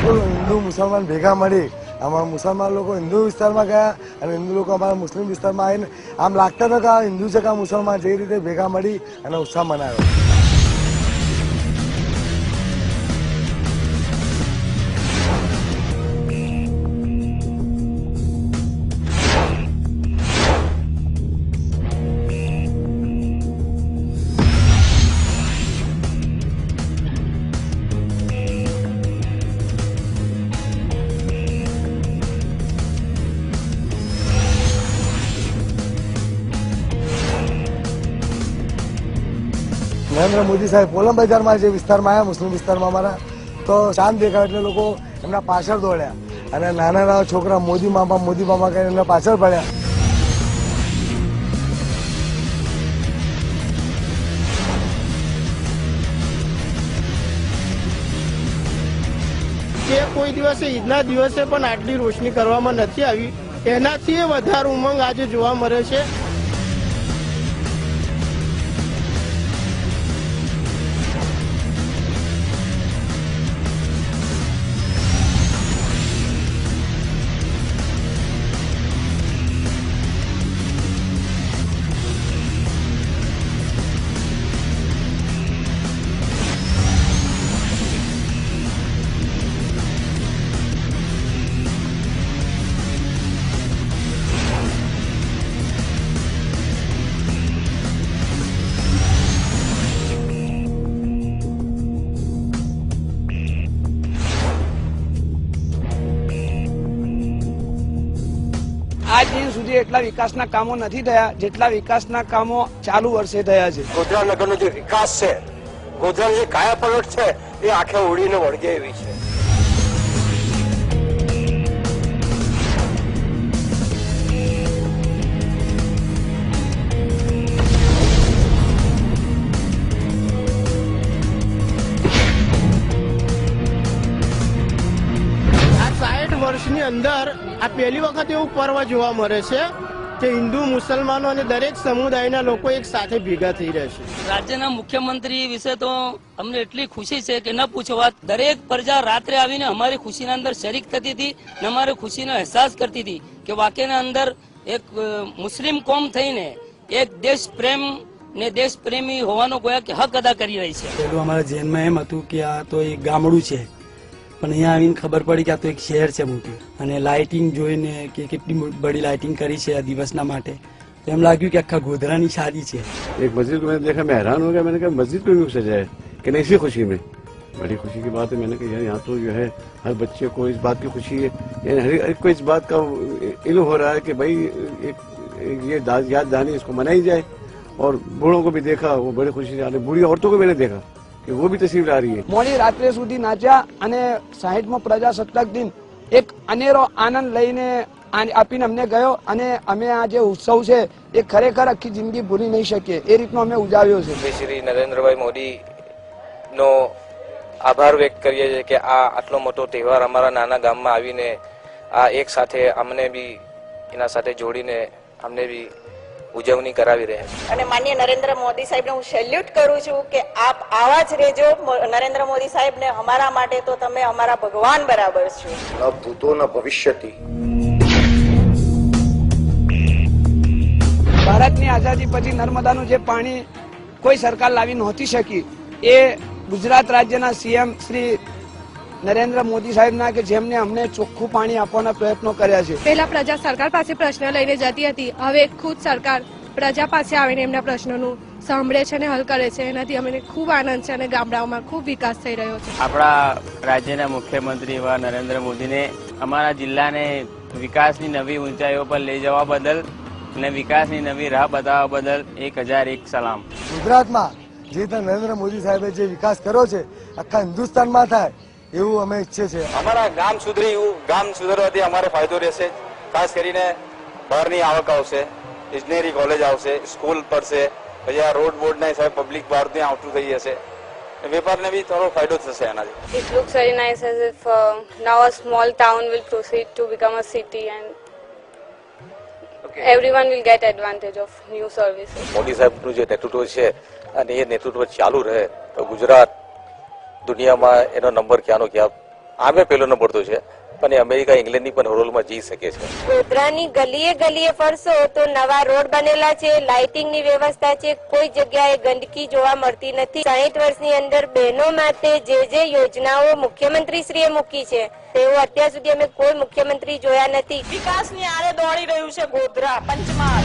ફૂલ હિન્દુ મુસલમાન ભેગા મળી અમારા મુસલમાન લોકો હિન્દુ વિસ્તારમાં ગયા અને હિન્દુ લોકો અમારા મુસ્લિમ વિસ્તારમાં આવીને આમ લાગતા હતા કે આ હિન્દુ છે કે આ મુસલમાન છે, એ રીતે ભેગા મળી અને ઉત્સાહ મનાવ્યો. નરેન્દ્ર મોદી સાહેબ પોલમ બજારમાં જે વિસ્તારમાં આવ્યા મુસ્લિમ વિસ્તારમાં અમારા, તો શાંત દેખાય એટલે લોકો એમના પાછળ દોડ્યા અને નાના નાના છોકરા મોદી મામા કરીને એમના પાછળ પડ્યા. કે કોઈ દિવસે ઈદના દિવસે પણ આટલી રોશની કરવામાં નથી આવી, એનાથી વધારે ઉમંગ આજે જોવા મળે છે. આજ દિન સુધી એટલા વિકાસના કામો નથી થયા જેટલા વિકાસના કામો ચાલુ વર્ષે થયા છે. ગોધરા નગરનો જે વિકાસ છે, ગોધરાની જે કાયાપલટ છે, એ આખે ઉડીને વળગે એવી છે. વર્ષની અંદર આ પહેલી વખત એવું પર્વ જોવા મળે છે કે હિન્દુ મુસલમાનો અને દરેક સમુદાયના લોકો એક સાથે ભેગા થઈ રહ્યા છે. રાજ્યના મુખ્યમંત્રી વિશે તો અમને એટલી ખુશી છે કે ન પૂછો વાત. દરેક પ્રજા રાત્રે આવીને અમારી ખુશીના અંદર શરીક થતી હતી અને અમારી ખુશીનો અહેસાસ કરતી હતી કે વાકઈના અંદર એક મુસ્લિમ કોમ થઈને એક દેશ પ્રેમ ને દેશ પ્રેમી હોવાનો ગોયા કે હક અદા કરી રહી છે. પેલું અમારા જેનમાં એમ હતું કે આ તો એક ગામડું છે, પણ અહીંયા આવીને ખબર પડી કે આ તો એક શહેર છે મોટું, અને લાઇટિંગ જોઈને કે કેટલી બડી લાઇટિંગ કરી છે આ દિવસના માટે, तो एम लगे कि अक्खा गोधरानी शादी है। एक मस्जिद को मैंने देखा, मैं हैरान हो गया। मैंने कहा मस्जिद को क्यों सजाया है, कि नहीं इसी खुशी में। बड़ी खुशी की बात है। मैंने कहा यार यहाँ तो जो है हर बच्चे को इस बात की खुशी है, यानी हर एक को इस बात का इल्म हो रहा है कि भाई एक ये याद दहानी इसको मनाई जाए। और बूढ़ों को भी देखा, वो बड़ी खुशी से, बूढ़ी औरतों को मैंने देखा कि वो भी तस्वीर आ रही है। मोडी रात्रे सुधी नाच्या અને 60મો પ્રજાસત્તાક દિન એક અનેરો આનંદ લઈને આપીને અમને ગયો અને અમે આ જે ઉત્સવ છે એ ખરેખર આખી જિંદગી ભૂલી નહીં શકીએ એ રીતનો અમે ઉજાવ્યો છે। શ્રી નરેન્દ્રભાઈ મોદી નો આભાર વ્યક્ત કરીએ છીએ કે આ આટલો મોટો તહેવાર અમારા નાના ગામમાં આવીને આ એક સાથે અમને બી એના સાથે જોડીને અમને બી ઉજવણી કરાવી રહ્યા છે। અને માનનીય નરેન્દ્ર મોદી સાહેબને હું સેલ્યુટ કરું છું કે આપ આવા જ રહેજો। નરેન્દ્ર મોદી સાહેબને અમારા માટે તો તમે અમારા ભગવાન બરાબર છો। ન ભૂતો ન ભવિષ્યતિ। ભારતની આઝાદી પછી નર્મદાનું જે પાણી કોઈ સરકાર લાવી નહોતી શકી એ ગુજરાત રાજ્યના સીએમ શ્રી નરેન્દ્ર મોદી સાહેબના કે જેમને અમને ચોખ્ખું પાણી આપવાના પ્રયત્નો કર્યા છે। પહેલા પ્રજા સરકાર પાસે પ્રશ્ન લઈને જતી હતી, હવે ખુદ સરકાર પ્રજા પાસે આવીને એમના પ્રશ્નોનું સાંભળે છે અને હલ કરે છે। એનાથી અમને ખૂબ આનંદ છે અને ગામડાઓમાં ખૂબ વિકાસ થઈ રહ્યો છે। આપણા રાજ્યના મુખ્યમંત્રી એવા નરેન્દ્ર મોદીને અમારા જિલ્લાને વિકાસની નવી ઊંચાઈઓ પર લઈ જવા બદલ અને વિકાસની નવી રાહ બતાવવા બદલ 1001 સલામ। ગુજરાતમાં જે રીતે નરેન્દ્ર મોદી સાહેબે જે વિકાસ કર્યો છે આખા હિન્દુસ્તાનમાં થાય એવું અમે ઈચ્છીએ છીએ। અમારા ગામ સુધરે એવું ગામ સુધરવાથી અમારે ફાયદો રહેશે। ખાસ કરીને બહારની આવક આવશે, ઇજનેરી કોલેજ આવશે, સ્કૂલ પડશે, પછી આ રોડ બોર્ડના હિસાબે પબ્લિક બહારથી આવતું થઈ જશે, વેપારને બી થોડો ફાયદો થશે આનાથી। It looks very nice as if now a small town will proceed to become a city and everyone will get advantage of new services. Modi સાહેબનું જે નેતૃત્વ છે અને એ નેતૃત્વ ચાલુ રહે તો ગુજરાત દુનિયામાં એનો નંબર ક્યાંનો ક્યાં આમે પહેલો નંબર તો છે, પણ એ અમેરિકા ઇંગ્લેન્ડની પણ રોલમાં જઈ શકે છે. ગોધરાની ગલીએ ગલીએ ફરશો તો નવા રોડ બનેલા છે, લાઇટિંગની વ્યવસ્થા છે, કોઈ જગ્યાએ ગંદકી જોવા મળતી નથી. 60 વર્ષની અંદર બહેનો માટે જે યોજનાઓ મુખ્યમંત્રીશ્રીએ મૂકી છે તેઓ અત્યાર સુધી અમે કોઈ મુખ્યમંત્રી જોયા નથી. વિકાસની આરે દોડી રહ્યું છે ગોધરા, પંચમહાલ.